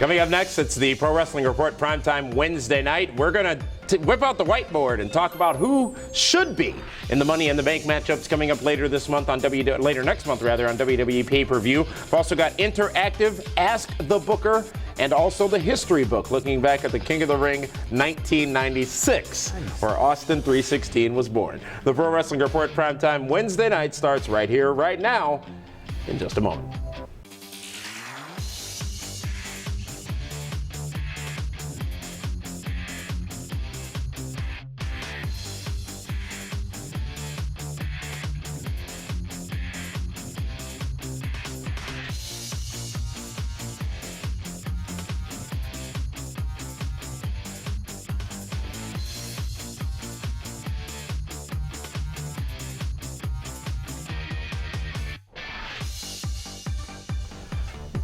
Coming up next, it's the Pro Wrestling Report Primetime Wednesday night. We're going to whip out the whiteboard and talk about who should be in the Money in the Bank matchups coming up later next month on WWE Pay-Per-View. We've also got interactive Ask the Booker and also the history book, looking back at the King of the Ring 1996, where Austin 316 was born. The Pro Wrestling Report Primetime Wednesday night starts right here, right now, in just a moment.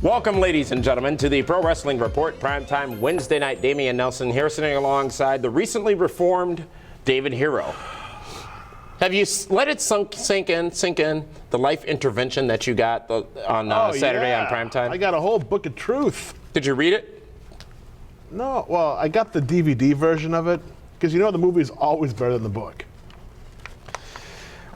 Welcome, ladies and gentlemen, to the Pro Wrestling Report Primetime Wednesday night. Damian Nelson here, sitting alongside the recently reformed David Hero. Have you let it sink in, the life intervention that you got on Saturday on Primetime? I got a whole book of truth. Did you read it? No, well, I got the DVD version of it, because you know the movie is always better than the book.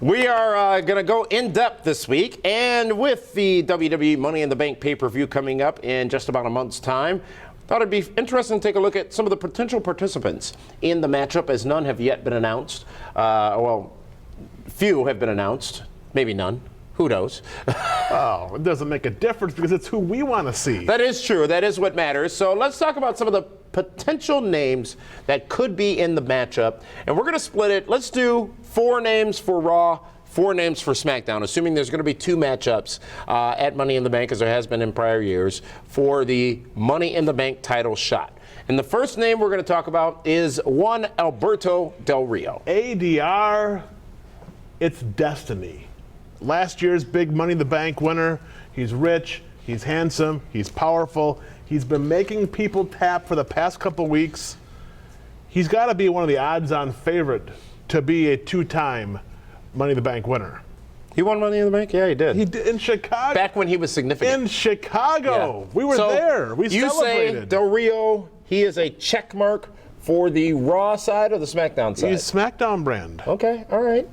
We are going to go in depth this week, and with the WWE Money in the Bank pay-per-view coming up in just about a month's time, thought it'd be interesting to take a look at some of the potential participants in the matchup, as none have yet been announced. Well, few have been announced, maybe none. Who knows? Oh, it doesn't make a difference because it's who we want to see. That is true. That is what matters. So let's talk about some of the potential names that could be in the matchup. And we're going to split it. Let's do 4 names for Raw, 4 names for SmackDown, assuming there's going to be 2 matchups at Money in the Bank, as there has been in prior years, for the Money in the Bank title shot. And the first name we're going to talk about is one Alberto Del Rio. ADR, it's destiny. Last year's big Money in the Bank winner. He's rich, he's handsome, he's powerful. He's been making people tap for the past couple weeks. He's got to be one of the odds-on favorite to be a 2-time Money in the Bank winner. He won Money in the Bank? Yeah, he did. He did in Chicago. Back when he was significant. In Chicago. Yeah. We were there. We celebrated. You say Del Rio, he is a check mark for the Raw side or the SmackDown side? He's SmackDown brand. Okay, all right.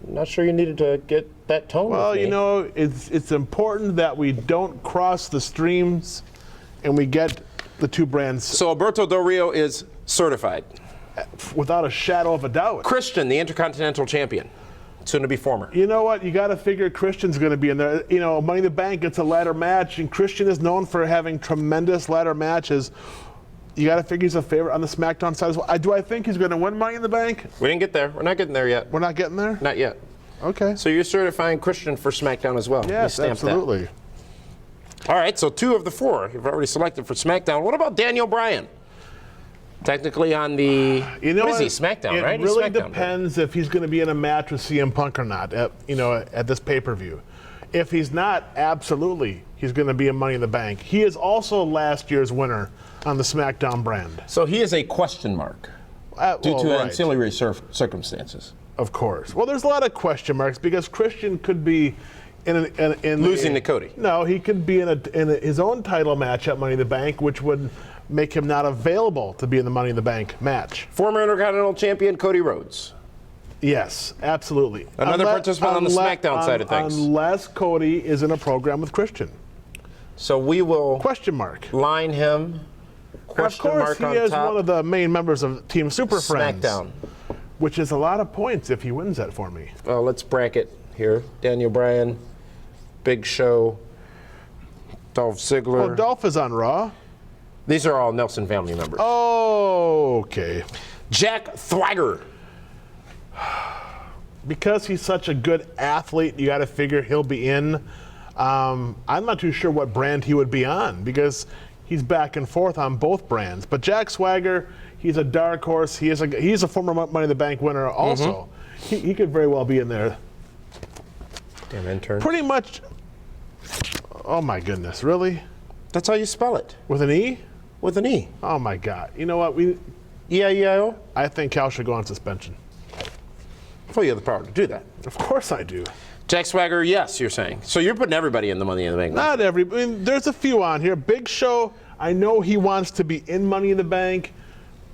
Not sure you needed to get that tone. Well, with me. You know, it's important that we don't cross the streams and we get the 2 brands. So Alberto Del Rio is certified? Without a shadow of a doubt. Christian, the Intercontinental Champion, soon to be former. You know what? You got to figure Christian's going to be in there. You know, Money in the Bank, it's a ladder match, and Christian is known for having tremendous ladder matches. You got to figure he's a favorite on the SmackDown side as well. Do I think he's going to win Money in the Bank? We didn't get there. We're not getting there yet. We're not getting there? Not yet. Okay. So you're certifying Christian for SmackDown as well? Yes, absolutely. That. All right, so 2 of the 4 you've already selected for SmackDown. What about Daniel Bryan? Technically on the, what is he, SmackDown, right? It really depends if he's going to be in a match with CM Punk or not, at this pay-per-view. If he's not, absolutely, he's going to be in Money in the Bank. He is also last year's winner on the SmackDown brand. So he is a question mark due to ancillary circumstances. Of course. Well, there's a lot of question marks because Christian could be in losing to Cody. No, he could be in his own title match at Money in the Bank, which would make him not available to be in the Money in the Bank match. Former Intercontinental Champion Cody Rhodes. Yes, absolutely. Another participant on the SmackDown side of things. Unless Cody is in a program with Christian. So we will question mark line him. Question mark on top. Of course, he is one of the main members of Team Super Friends. SmackDown. Which is a lot of points if he wins that for me. Well, let's bracket here. Daniel Bryan, Big Show, Dolph Ziggler. Well, Dolph is on Raw. These are all Nelson family members. Oh, okay. Jack Swagger. Because he's such a good athlete, you got to figure he'll be in. I'm not too sure what brand he would be on because he's back and forth on both brands. But Jack Swagger, he's a dark horse. He's a former Money in the Bank winner also. Mm-hmm. He could very well be in there. Damn intern. Pretty much. Oh my goodness, really? That's how you spell it. With an E? With an E. Oh my God. You know what? E-I-E-I-O? I think Cal should go on suspension. Well, you have the power to do that. Of course I do. Jack Swagger, yes, you're saying. So you're putting everybody in the Money in the Bank. Not everybody. I mean, there's a few on here. Big Show, I know he wants to be in Money in the Bank,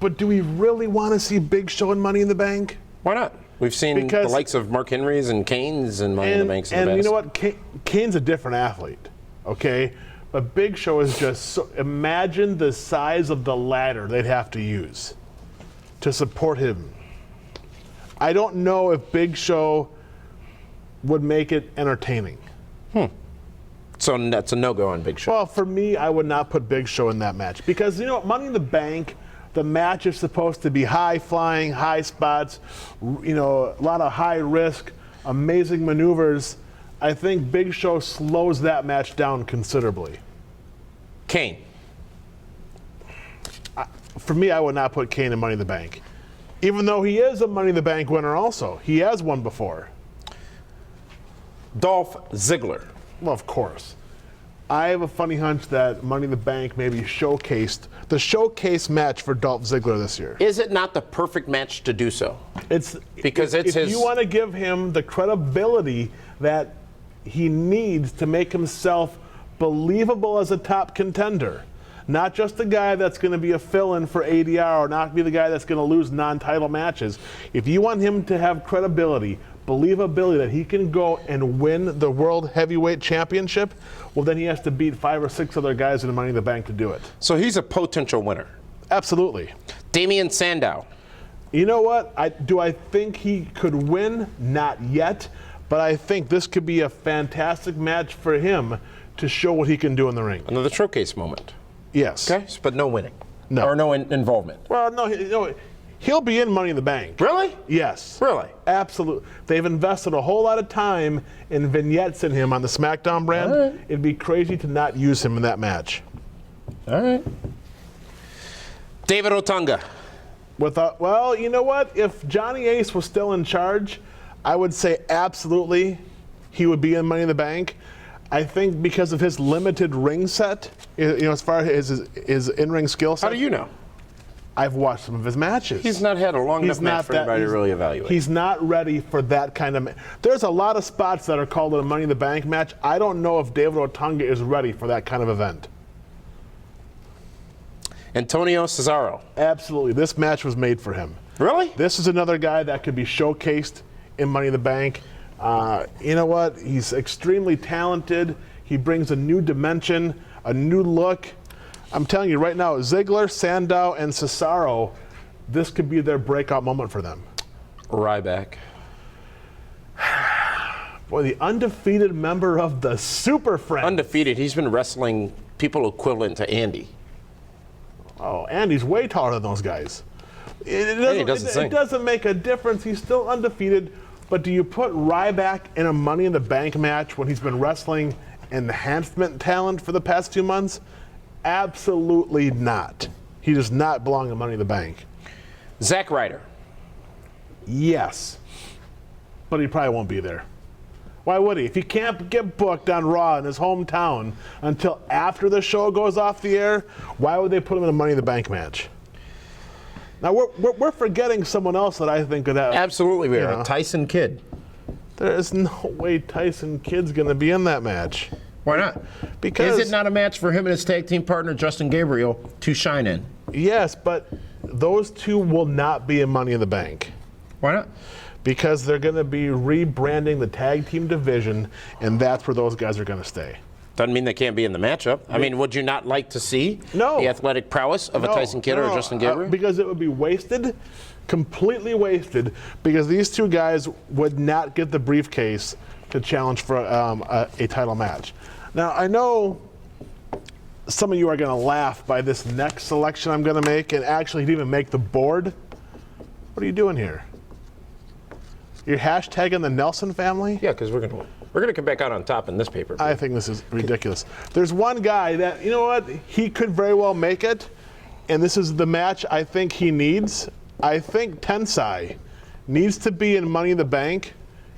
but do we really want to see Big Show in Money in the Bank? Why not? We've seen the likes of Mark Henry's and Kane's in Money in the Banks in the past. And you know what? Kane's a different athlete, okay? But Big Show is just so, imagine the size of the ladder they'd have to use to support him. I don't know if Big Show would make it entertaining. So that's a no-go on Big Show. Well, for me, I would not put Big Show in that match because, you know, Money in the Bank, the match is supposed to be high-flying, high spots, you know, a lot of high risk, amazing maneuvers. I think Big Show slows that match down considerably. Kane. For me, I would not put Kane in Money in the Bank. Even though he is a Money in the Bank winner also. He has won before. Dolph Ziggler. Well, of course. I have a funny hunch that Money in the Bank maybe showcased the showcase match for Dolph Ziggler this year. Is it not the perfect match to do so? It's because it's if his. You want to give him the credibility that he needs to make himself believable as a top contender. Not just the guy that's going to be a fill-in for ADR or not be the guy that's going to lose non-title matches. If you want him to have credibility, believability that he can go and win the World Heavyweight Championship, well, then he has to beat 5 or 6 other guys in the Money in the Bank to do it. So he's a potential winner. Absolutely. Damian Sandow. You know what? Do I think he could win? Not yet. But I think this could be a fantastic match for him to show what he can do in the ring. Another showcase moment. Yes. Okay, but no winning. No. Or no involvement. Well, no, he'll be in Money in the Bank. Really? Yes. Really? Absolutely. They've invested a whole lot of time in vignettes in him on the SmackDown brand. All right. It'd be crazy to not use him in that match. All right. David Otunga. Well, you know what? If Johnny Ace was still in charge, I would say absolutely he would be in Money in the Bank. I think because of his limited ring set, you know, as far as his in-ring skill set. How do you know? I've watched some of his matches. He's not had a long enough match for anybody to really evaluate. He's not ready for that kind of. There's a lot of spots that are called a Money in the Bank match. I don't know if David Otunga is ready for that kind of event. Antonio Cesaro. Absolutely. This match was made for him. Really? This is another guy that could be showcased in Money in the Bank. You know what? He's extremely talented. He brings a new dimension, a new look. I'm telling you right now, Ziggler, Sandow, and Cesaro, this could be their breakout moment for them. Ryback. Boy, the undefeated member of the Super Friends. Undefeated. He's been wrestling people equivalent to Andy. Oh, Andy's way taller than those guys. It doesn't make a difference. He's still undefeated. But do you put Ryback in a Money in the Bank match when he's been wrestling enhancement talent for the past 2 months? Absolutely not. He does not belong in Money in the Bank. Zack Ryder. Yes. But he probably won't be there. Why would he? If he can't get booked on Raw in his hometown until after the show goes off the air, why would they put him in a Money in the Bank match? Now, we're forgetting someone else that I think could have. Absolutely, we are. Tyson Kidd. There is no way Tyson Kidd's going to be in that match. Why not? Because is it not a match for him and his tag team partner, Justin Gabriel, to shine in? Yes, but those two will not be in Money in the Bank. Why not? Because they're going to be rebranding the tag team division, and that's where those guys are going to stay. Doesn't mean they can't be in the matchup. I mean, would you not like to see the athletic prowess of a Tyson Kidd or a Justin Gabriel? Because it would be wasted, completely wasted, because these two guys would not get the briefcase to challenge for a title match. Now, I know some of you are going to laugh by this next selection I'm going to make, and actually he didn't even make the board. What are you doing here? You're hashtagging the Nelson family? Yeah, because we're gonna come back out on top in this paper. I think this is ridiculous. There's one guy that, you know what, he could very well make it, and this is the match I think he needs. I think Tensai needs to be in Money in the Bank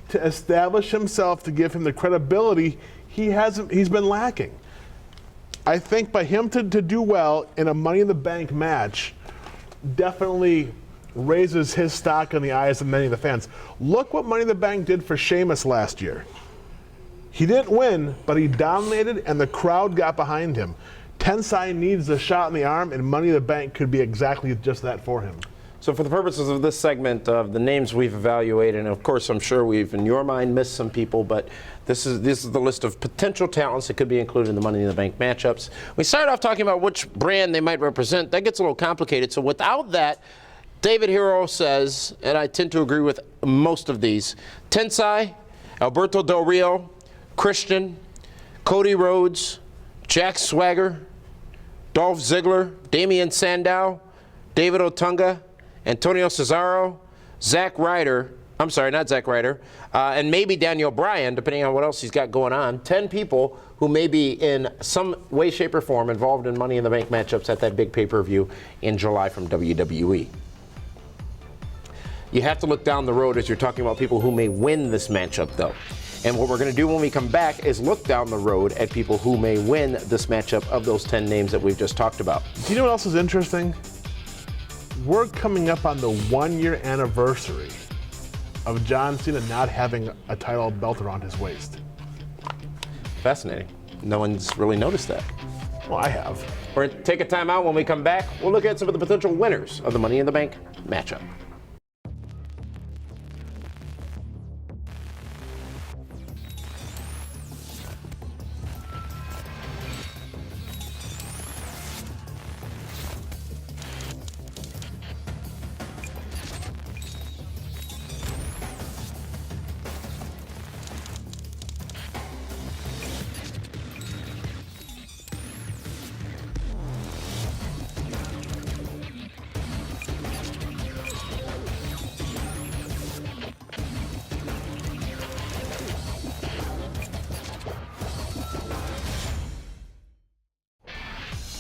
to establish himself, to give him the credibility he's been lacking. I think by him to do well in a Money in the Bank match definitely raises his stock in the eyes of many of the fans. Look what Money in the Bank did for Sheamus last year. He didn't win, but he dominated, and the crowd got behind him. Tensai needs a shot in the arm, and Money in the Bank could be exactly just that for him. So for the purposes of this segment of the names we've evaluated, and of course I'm sure we've, in your mind, missed some people, but this is the list of potential talents that could be included in the Money in the Bank matchups. We started off talking about which brand they might represent. That gets a little complicated. So without that, David Hero says, and I tend to agree with most of these, Tensai, Alberto Del Rio, Christian, Cody Rhodes, Jack Swagger, Dolph Ziggler, Damian Sandow, David Otunga, Antonio Cesaro, and maybe Daniel Bryan, depending on what else he's got going on. 10 people who may be in some way, shape, or form involved in Money in the Bank matchups at that big pay-per-view in July from WWE. You have to look down the road as you're talking about people who may win this matchup, though. And what we're going to do when we come back is look down the road at people who may win this matchup of those 10 names that we've just talked about. Do you know what else is interesting? We're coming up on the 1-year anniversary of John Cena not having a title belt around his waist. Fascinating. No one's really noticed that. Well, I have. We're going to take a time out. When we come back, we'll look at some of the potential winners of the Money in the Bank matchup.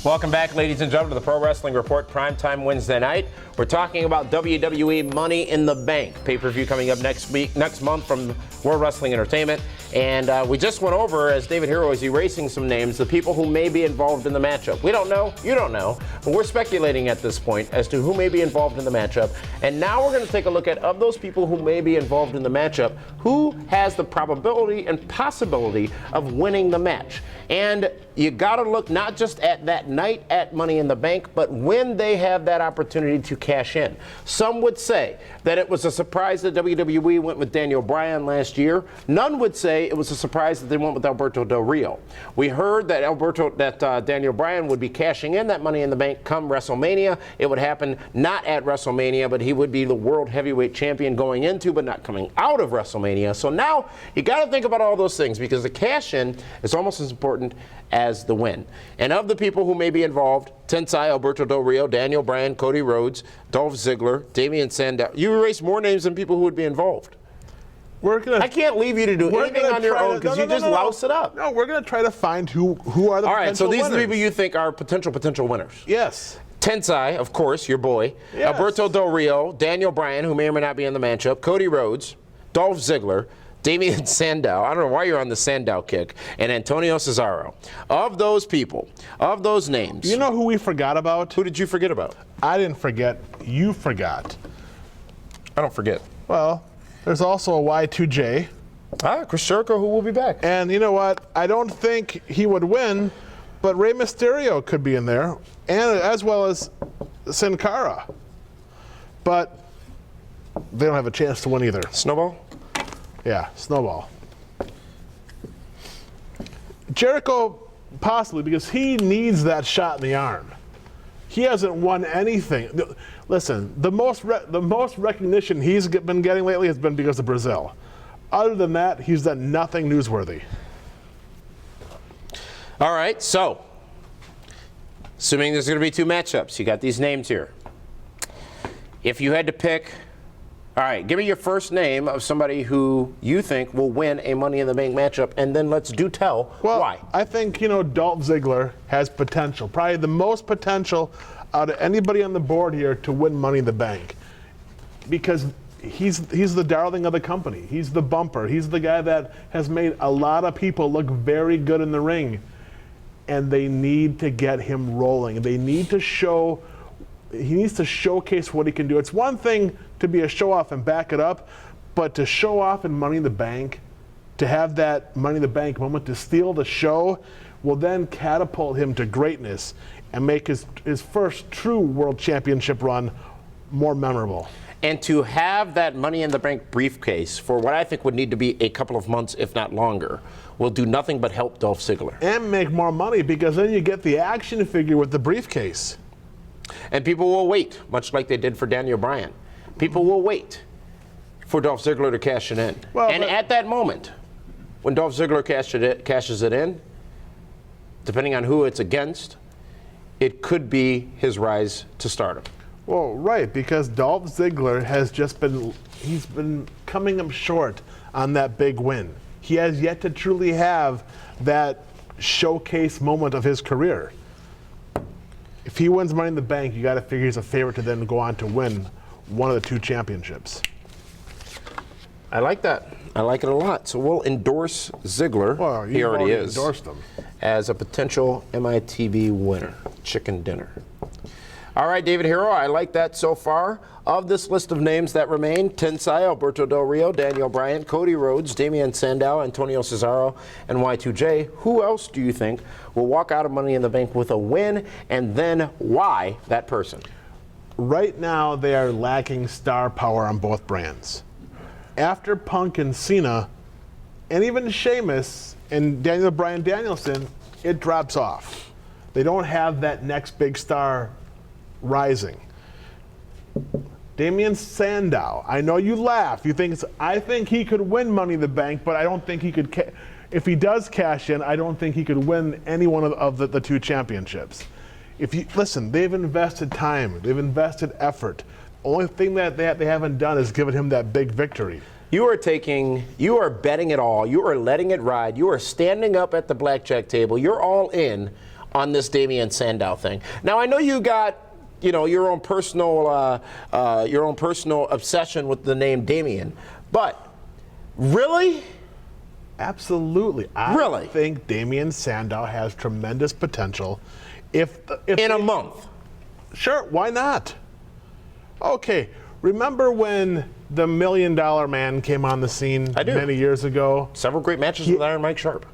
Welcome back, ladies and gentlemen, to the Pro Wrestling Report, Primetime Wednesday night. We're talking about WWE Money in the Bank, pay-per-view coming up next month from World Wrestling Entertainment. And we just went over, as David Hero is erasing some names, the people who may be involved in the matchup. We don't know, you don't know, but we're speculating at this point as to who may be involved in the matchup. And now we're going to take a look at, of those people who may be involved in the matchup, who has the probability and possibility of winning the match. And you got to look not just at that night at Money in the Bank, but when they have that opportunity to cash in. Some would say that it was a surprise that WWE went with Daniel Bryan last year. None would say it was a surprise that they went with Alberto Del Rio. We heard that Daniel Bryan would be cashing in that Money in the Bank come WrestleMania. It would happen not at WrestleMania, but he would be the World Heavyweight Champion going into, but not coming out of WrestleMania. So now you got to think about all those things, because the cash in is almost as important as the win. And of the people who may be involved, Tensai, Alberto Del Rio, Daniel Bryan, Cody Rhodes, Dolph Ziggler, Damian Sandow. You erase more names than people who would be involved. I can't leave you to do anything on your own because you just louse it up. No, we're going to try to find who are the potential winners. All right, so these are the people you think are potential winners. Yes. Tensai, of course, your boy. Yes. Alberto Del Rio, Daniel Bryan, who may or may not be in the matchup, Cody Rhodes, Dolph Ziggler, Damian Sandow, I don't know why you're on the Sandow kick, and Antonio Cesaro. Of those people, of those names. You know who we forgot about? Who did you forget about? I didn't forget. You forgot. I don't forget. Well, there's also a Y2J. Chris Jericho, who will be back. And you know what? I don't think he would win, but Rey Mysterio could be in there, and as well as Sin Cara. But they don't have a chance to win either. Snowball? Yeah, Snowball. Jericho, possibly, because he needs that shot in the arm. He hasn't won anything. Listen, the most recognition he's been getting lately has been because of Brazil. Other than that, he's done nothing newsworthy. All right, so assuming there's going to be two matchups, you got these names here. If you had to pick, all right, give me your first name of somebody who you think will win a Money in the Bank matchup, and then let's tell why. I think, Dolph Ziggler has potential, probably the most potential out of anybody on the board here to win Money in the Bank, because he's the darling of the company. He's the bumper. He's the guy that has made a lot of people look very good in the ring, and they need to get him rolling. They need to show. He needs to showcase what he can do. It's one thing to be a show-off and back it up, but to show off in Money in the Bank, to have that Money in the Bank moment, to steal the show will then catapult him to greatness and make his first true world championship run more memorable. And to have that Money in the Bank briefcase for what I think would need to be a couple of months, if not longer, will do nothing but help Dolph Ziggler. And make more money, because then you get the action figure with the briefcase. And people will wait, much like they did for Daniel Bryan. People will wait for Dolph Ziggler to cash it in. Well, and at that moment, when Dolph Ziggler cashes it in, depending on who it's against, it could be his rise to stardom. Well, right, because Dolph Ziggler has he's been coming up short on that big win. He has yet to truly have that showcase moment of his career. If he wins Money in the Bank, you got to figure he's a favorite to then go on to win one of the 2 championships. I like that. I like it a lot. So we'll endorse Ziggler. Well, he already is. Endorsed him as a potential MITB winner. Chicken dinner. All right, David Hero, I like that so far. Of this list of names that remain, Tensai, Alberto Del Rio, Daniel Bryan, Cody Rhodes, Damian Sandow, Antonio Cesaro, and Y2J, who else do you think will walk out of Money in the Bank with a win, and then why that person? Right now, they are lacking star power on both brands. After Punk and Cena, and even Sheamus and Daniel Bryan Danielson, it drops off. They don't have that next big star rising. Damian Sandow, I know you laugh. You think I think he could win Money in the Bank, but I don't think he could. If he does cash in, I don't think he could win any one of the 2 championships. If you listen, they've invested time, they've invested effort. Only thing that they haven't done is given him that big victory. You are betting it all. You are letting it ride. You are standing up at the blackjack table. You're all in on this Damian Sandow thing. Now I know you got, your own personal obsession with the name Damian, but really? Absolutely. I think Damian Sandow has tremendous potential. If in a month. Sure, why not? Okay, remember when the $1 Million Man came on the scene many years ago? Several great matches with Iron Mike Sharp.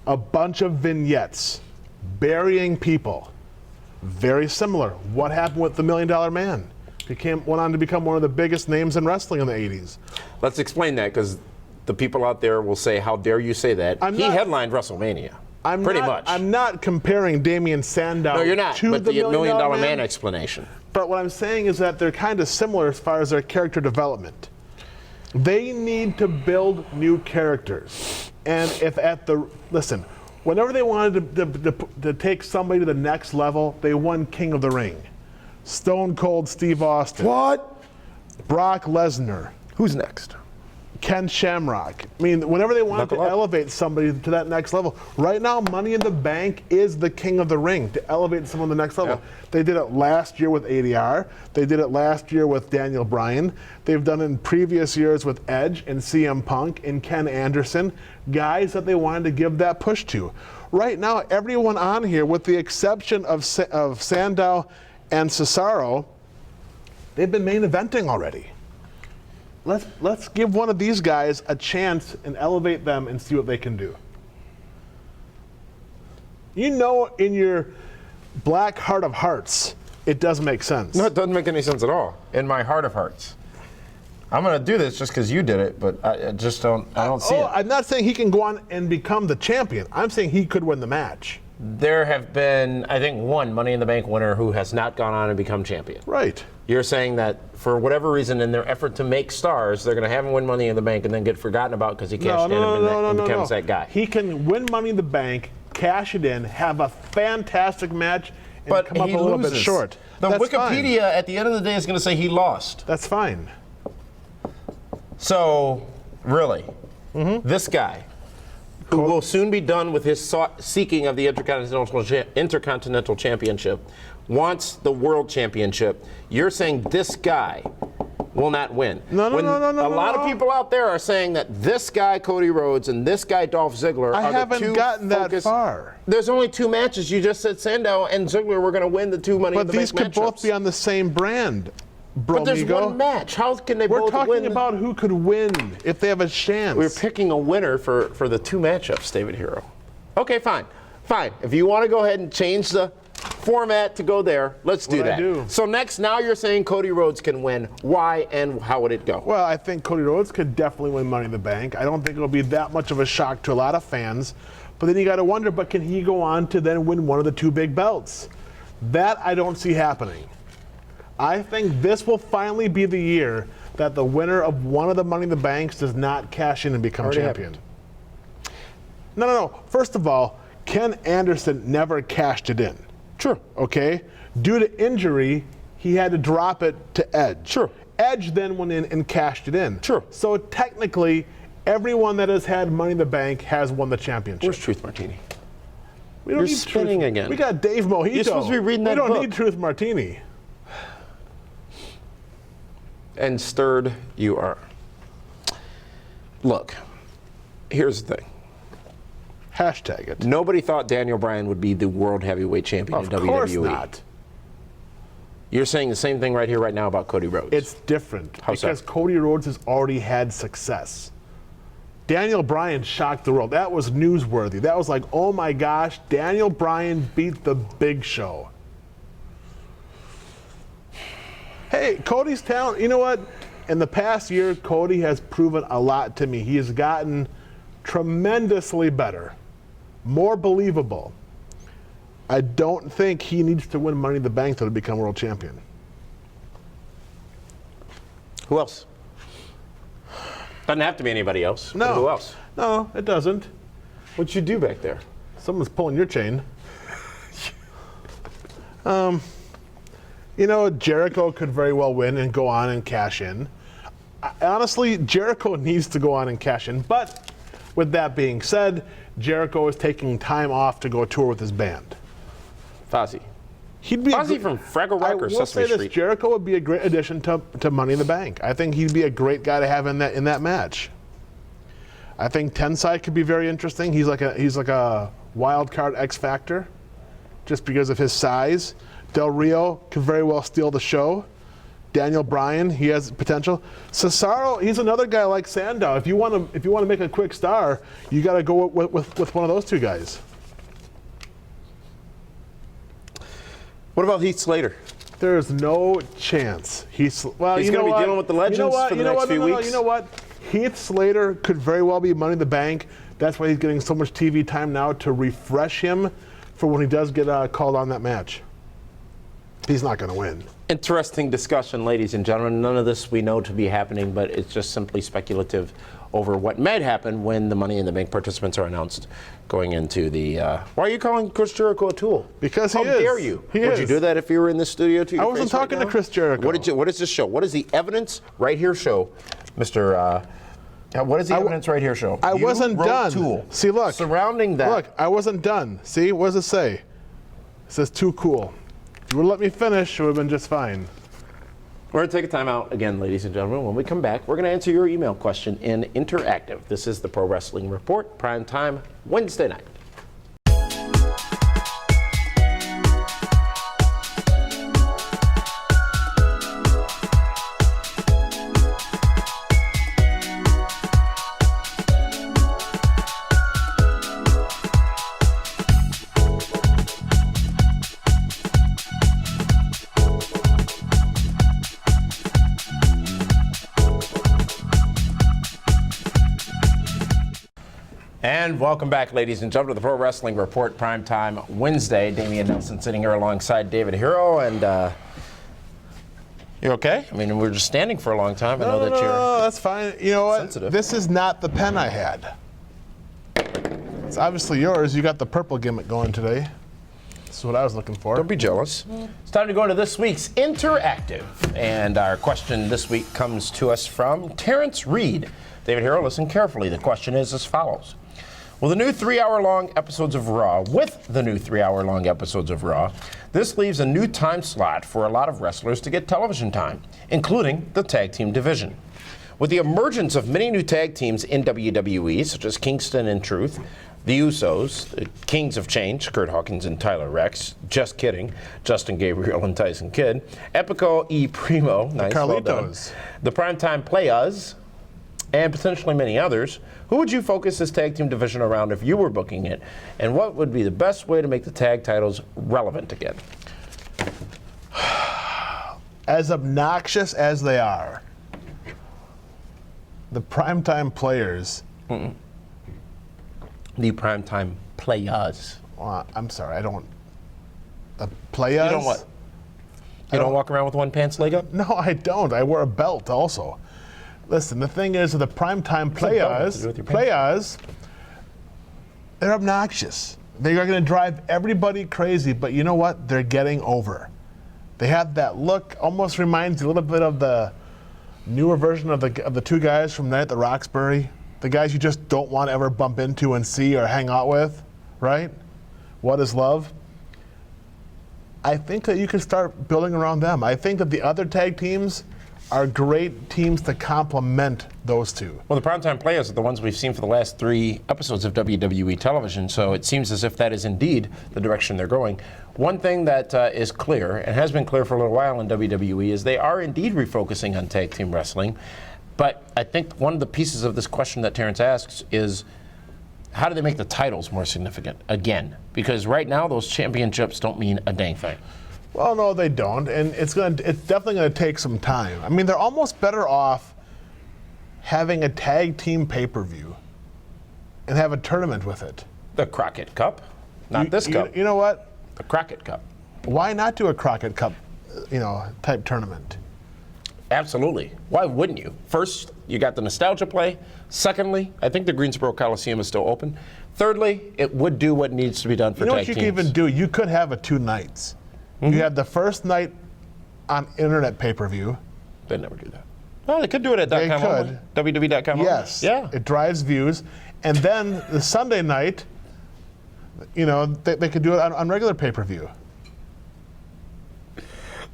A bunch of vignettes burying people. Very similar. What happened with the $1 Million Man? Went on to become one of the biggest names in wrestling in the 80s. Let's explain that, because the people out there will say, how dare you say that? He headlined WrestleMania. Pretty much. I'm not comparing Damian Sandow no, you're not, to but the $1 Million Man. Man explanation. But what I'm saying is that they're kind of similar as far as their character development. They need to build new characters. And listen, whenever they wanted to take somebody to the next level, they won King of the Ring. Stone Cold Steve Austin. What? Brock Lesnar. Who's next? Ken Shamrock. I mean, whenever they wanted to elevate somebody to that next level, right now, Money in the Bank is the King of the Ring to elevate someone to the next level. Yeah. They did it last year with ADR. They did it last year with Daniel Bryan. They've done it in previous years with Edge and CM Punk and Ken Anderson, guys that they wanted to give that push to. Right now, everyone on here, with the exception of Sandow and Cesaro, they've been main eventing already. Let's give one of these guys a chance and elevate them and see what they can do. In your black heart of hearts, it doesn't make sense. No, it doesn't make any sense at all. In my heart of hearts. I'm going to do this just because you did it, but I just don't see it. I'm not saying he can go on and become the champion. I'm saying he could win the match. There have been, I think, one Money in the Bank winner who has not gone on and become champion. Right. You're saying that for whatever reason, in their effort to make stars, they're going to have him win Money in the Bank and then get forgotten about because he cashed in and becomes that guy. He can win Money in the Bank, cash it in, have a fantastic match, and come up a little bit short. The Wikipedia at the end of the day is going to say he lost. That's fine. So, really, this guy, who will soon be done with his seeking of the Intercontinental Championship, wants the World Championship. You're saying this guy will not win. No. A lot of people out there are saying that this guy, Cody Rhodes, and this guy, Dolph Ziggler, I haven't gotten that far. There's only 2 matches. You just said Sandow and Ziggler were going to win the 2 Money in the Bank matchups. But these could both be on the same brand. But there's one match. How can they both win? We're talking about who could win if they have a chance. We're picking a winner for the 2 matchups, David Hero. Okay, fine. Fine. If you want to go ahead and change the format to go there, let's do that. So next, now you're saying Cody Rhodes can win. Why and how would it go? Well, I think Cody Rhodes could definitely win Money in the Bank. I don't think it'll be that much of a shock to a lot of fans. But then you got to wonder, but can he go on to then win one of the 2 big belts? That I don't see happening. I think this will finally be the year that the winner of one of the Money in the Banks does not cash in and become champion. No. First of all, Ken Anderson never cashed it in. Sure. Okay? Due to injury, he had to drop it to Edge. Sure. Edge then went in and cashed it in. Sure. So technically, everyone that has had Money in the Bank has won the championship. Where's Truth Martini? We don't You're need spinning again. We got Dave Mojito. You're supposed to be reading that book. We don't book. need Truth Martini. And stirred you are. Look, here's the thing. Hashtag it. Nobody thought Daniel Bryan would be the world heavyweight champion in WWE. Of course not. You're saying the same thing right here, right now about Cody Rhodes. It's different How because so? Cody Rhodes has already had success. Daniel Bryan shocked the world. That was newsworthy. That was like, oh my gosh, Daniel Bryan beat the Big Show. Hey, Cody's talent, you know what? In the past year, Cody has proven a lot to me. He has gotten tremendously better, more believable. I don't think he needs to win Money in the Bank to become world champion. Who else? Doesn't have to be anybody else. No. But who else? No, it doesn't. What'd you do back there? Someone's pulling your chain. You know, Jericho could very well win and go on and cash in. Honestly, Jericho needs to go on and cash in. But with that being said, Jericho is taking time off to go tour with his band. Fozzy. He'd be Fozzy from Fraggle Rock or Sesame Street? Jericho would be a great addition to Money in the Bank. I think he'd be a great guy to have in that match. I think Tensai could be very interesting. He's like a wild card X Factor, just because of his size. Del Rio could very well steal the show. Daniel Bryan, he has potential. Cesaro, he's another guy like Sandow. If you want to make a quick star, you got to go with one of those 2 guys. What about Heath Slater? There's no chance. He's going to be dealing with the legends for the next few weeks. You know what? Heath Slater could very well be Money in the Bank. That's why he's getting so much TV time now, to refresh him for when he does get called on that match. He's not going to win. Interesting discussion, ladies and gentlemen. None of this we know to be happening, but it's just simply speculative over what might happen when the Money in the Bank participants are announced going into the... Why are you calling Chris Jericho a tool? Because he is. How dare you? Would you do that if you were in the studio to your I wasn't talking to Chris Jericho. What does this show? What does the evidence right here show, Mr. What does the evidence right here show? I wasn't done. Tool. See, look. Surrounding that. Look, I wasn't done. See, what does it say? It says too cool. If you would have let me finish, it would have been just fine. We're going to take a time out again, ladies and gentlemen. When we come back, we're going to answer your email question in interactive. This is the Pro Wrestling Report, prime time, Wednesday night. And welcome back, ladies and gentlemen, to the Pro Wrestling Report, primetime Wednesday. Damian Nelson sitting here alongside David Hero, and you okay? I mean, we were just standing for a long time. I know that you're... No, that's fine. You know what? Sensitive. This is not the pen I had. It's obviously yours. You got the purple gimmick going today. This is what I was looking for. Don't be jealous. It's time to go into this week's interactive. And our question this week comes to us from Terrence Reed. David Hero, listen carefully. The question is as follows. With the new 3-hour-long episodes of Raw, this leaves a new time slot for a lot of wrestlers to get television time, including the tag team division. With the emergence of many new tag teams in WWE, such as Kingston and Truth, the Usos, the Kings of Change, Kurt Hawkins and Tyler Rex, just kidding, Justin Gabriel and Tyson Kidd, Epico e Primo, nice, well done. The Primetime Playas, and potentially many others, who would you focus this tag team division around if you were booking it? And what would be the best way to make the tag titles relevant again? As obnoxious as they are, the primetime players. The primetime players. I'm sorry, I don't. The players? You don't what? You don't walk around with one pants leg up? No, I don't. I wear a belt also. Listen, the thing is, the primetime players, they're obnoxious. They are going to drive everybody crazy, but you know what? They're getting over. They have that look, almost reminds you a little bit of the newer version of the two guys from Night at the Roxbury. The guys you just don't want to ever bump into and see or hang out with, right? What is love? I think that you can start building around them. I think that the other tag teams are great teams to complement those two. Well, the primetime players are the ones we've seen for the last 3 episodes of WWE television, so it seems as if that is indeed the direction they're going. One thing that is clear, and has been clear for a little while in WWE, is they are indeed refocusing on tag team wrestling. But I think one of the pieces of this question that Terrence asks is, how do they make the titles more significant again? Because right now, those championships don't mean a dang thing. Well, no, they don't, and it's definitely going to take some time. I mean, they're almost better off having a tag team pay-per-view and have a tournament with it. The Crockett Cup, not this cup. You know what? The Crockett Cup. Why not do a Crockett Cup, type tournament? Absolutely. Why wouldn't you? First, you got the nostalgia play. Secondly, I think the Greensboro Coliseum is still open. Thirdly, it would do what needs to be done for tag teams. You know what you could even do? You could have it 2 nights. Mm-hmm. You have the first night on internet pay-per-view. They never do that. Well, they could do it at .com only. WWE.com yes. only. Yeah. It drives views. And then the Sunday night, they could do it on regular pay-per-view.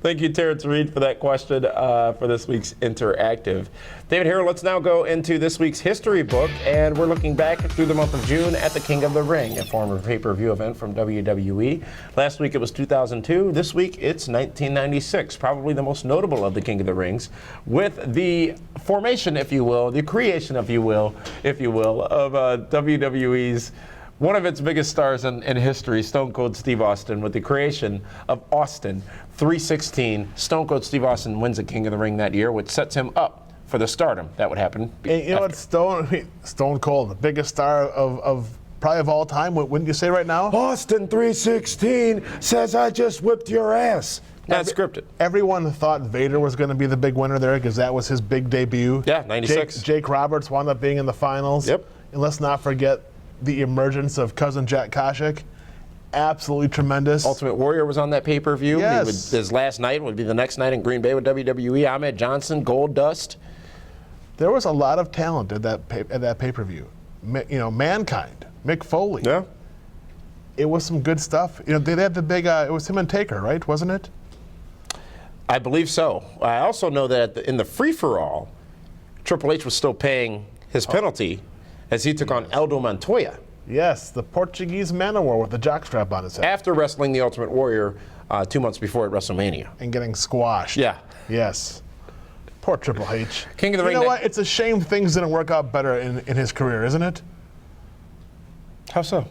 Thank you, Terrence Reed, for that question for this week's Interactive. David Harrell, let's now go into this week's history book, and we're looking back through the month of June at the King of the Ring, a former pay-per-view event from WWE. Last week it was 2002. This week it's 1996, probably the most notable of the King of the Rings, with the formation, if you will, the creation, if you will, of WWE's one of its biggest stars in history, Stone Cold Steve Austin, with the creation of Austin 316. Stone Cold Steve Austin wins the King of the Ring that year, which sets him up for the stardom that would happen. And you know what, Stone Cold, the biggest star of probably of all time, wouldn't you say right now? Austin 316 says I just whipped your ass. That's scripted. Everyone thought Vader was going to be the big winner there because that was his big debut. Yeah, 96. Jake Roberts wound up being in the finals. Yep. And let's not forget the emergence of cousin Jack Koshik. Absolutely tremendous. Ultimate Warrior was on that pay-per-view. Yes. His last night would be the next night in Green Bay with WWE. Ahmed Johnson, Gold Dust. There was a lot of talent at that pay-per-view. Mankind, Mick Foley. Yeah. It was some good stuff. They had the big, it was him and Taker, right? Wasn't it? I believe so. I also know that in the free-for-all, Triple H was still paying his penalty as he took on Aldo Montoya. Yes, the Portuguese man of war with the jockstrap on his head. After wrestling the Ultimate Warrior 2 months before at WrestleMania. And getting squashed. Yeah. Yes. Poor Triple H. King of the Ring. You know what? It's a shame things didn't work out better in his career, isn't it? How so?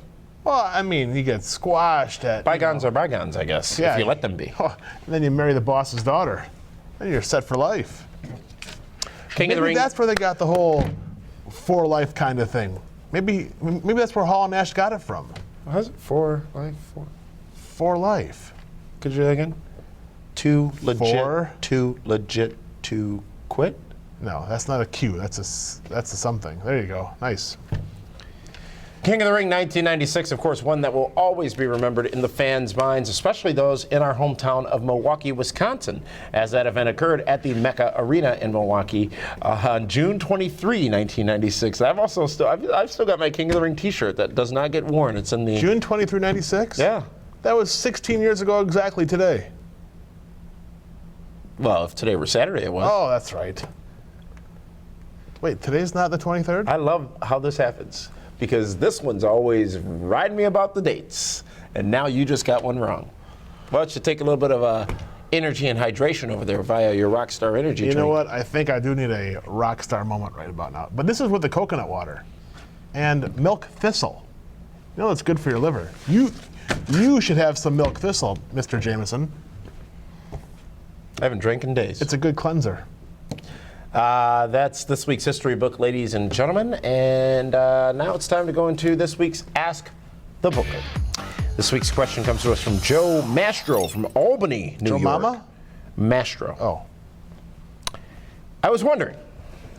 Well, I mean, you get squashed at... Bygones are bygones, I guess, if you let them be. Oh, and then you marry the boss's daughter. Then you're set for life. King of the Ring. That's where they got the whole for life kind of thing. Maybe that's where Hall and Nash got it from. How's it? For life? For life. Could you do that again? Too legit to quit? No, that's not a Q. That's a something. There you go. Nice. King of the Ring 1996, of course, one that will always be remembered in the fans' minds, especially those in our hometown of Milwaukee, Wisconsin, as that event occurred at the Mecca Arena in Milwaukee on June 23, 1996. I've still got my King of the Ring T-shirt that does not get worn. It's in the June 23, 96? Yeah. That was 16 years ago exactly today. Well, if today were Saturday, it was. Oh, that's right. Wait, today's not the 23rd? I love how this happens, because this one's always riding me about the dates, and now you just got one wrong. Well, it should take a little bit of energy and hydration over there via your Rockstar Energy drink. You know what? I think I do need a Rockstar moment right about now. But this is with the coconut water and milk thistle. You know it's good for your liver. You should have some milk thistle, Mr. Jameson. I haven't drank in days. It's a good cleanser. That's this week's history book, ladies and gentlemen. And now it's time to go into this week's Ask the Booker. This week's question comes to us from Joe Mastro from Albany, New York. Joe Mama? Mastro. Oh. I was wondering,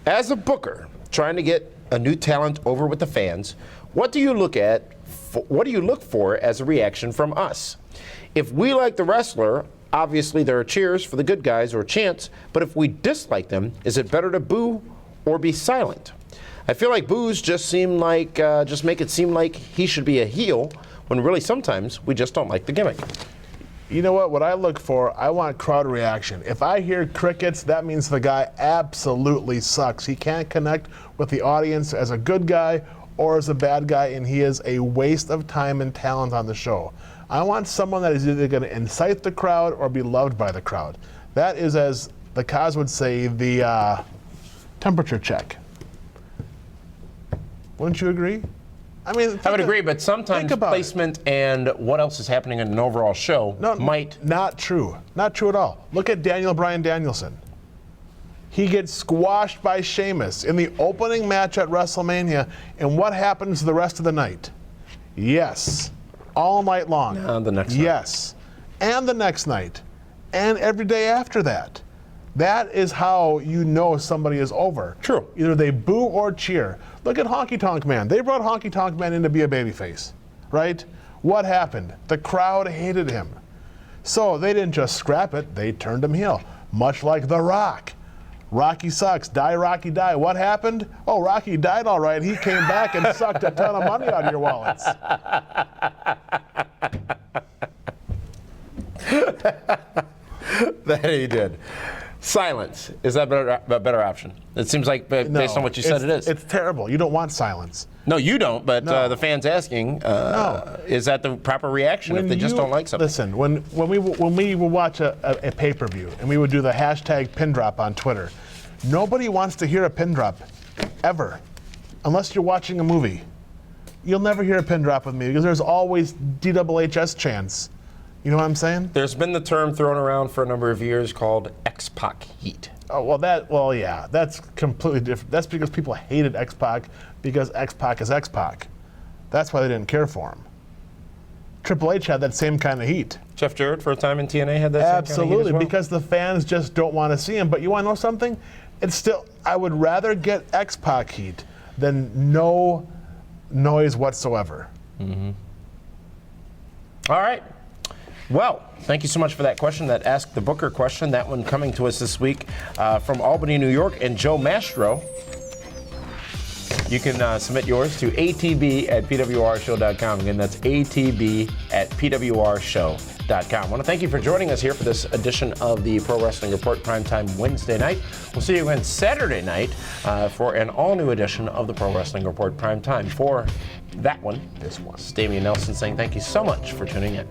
as a booker trying to get a new talent over with the fans, what do you look for as a reaction from us? If we like the wrestler, obviously there are cheers for the good guys or chants, but if we dislike them, is it better to boo or be silent? I feel like boos just make it seem like he should be a heel, when really sometimes we just don't like the gimmick. You know what? What I look for, I want crowd reaction. If I hear crickets, that means the guy absolutely sucks. He can't connect with the audience as a good guy or as a bad guy, and he is a waste of time and talent on the show. I want someone that is either going to incite the crowd or be loved by the crowd. That is, as the Kaz would say, the temperature check. Wouldn't you agree? I mean, I would agree, but sometimes placement and what else is happening in an overall show might... Not true. Not true at all. Look at Daniel Bryan Danielson. He gets squashed by Sheamus in the opening match at WrestleMania, and what happens the rest of the night? Yes. All night long. And the next night. Yes. And the next night. And every day after that. That is how you know somebody is over. True. Either they boo or cheer. Look at Honky Tonk Man. They brought Honky Tonk Man in to be a babyface, right? What happened? The crowd hated him. So they didn't just scrap it, they turned him heel. Much like The Rock. Rocky sucks. Die, Rocky, die. What happened? Oh, Rocky died all right. He came back and sucked a ton of money out of your wallets. That he did. Silence. Is that a better option? It seems like, based on what you said, it is. It's terrible. You don't want silence. No, you don't, but No. the fans asking, No. is that the proper reaction if they just don't like something? Listen, when we would watch a pay-per-view and we would do the hashtag pin drop on Twitter, nobody wants to hear a pin drop, ever, unless you're watching a movie. You'll never hear a pin drop with me because there's always DWHS chants. You know what I'm saying? There's been the term thrown around for a number of years called X-Pac heat. Oh, well, yeah, that's completely different. That's because people hated X-Pac because X-Pac is X-Pac. That's why they didn't care for him. Triple H had that same kind of heat. Jeff Jarrett for a time in TNA had that same kind of heat Absolutely, as well? because the fans just don't want to see him. But you want to know something? It's still, I would rather get X-Pac heat than no noise whatsoever. Mm-hmm. All right. Well, thank you so much for that question, that Ask the Booker question. That one coming to us this week from Albany, New York, and Joe Mastro. You can submit yours to atb@pwrshow.com. Again, that's atb@pwrshow.com. I want to thank you for joining us here for this edition of the Pro Wrestling Report Primetime Wednesday night. We'll see you again Saturday night for an all-new edition of the Pro Wrestling Report Primetime. For that one, this one, it's Damian Nelson saying thank you so much for tuning in.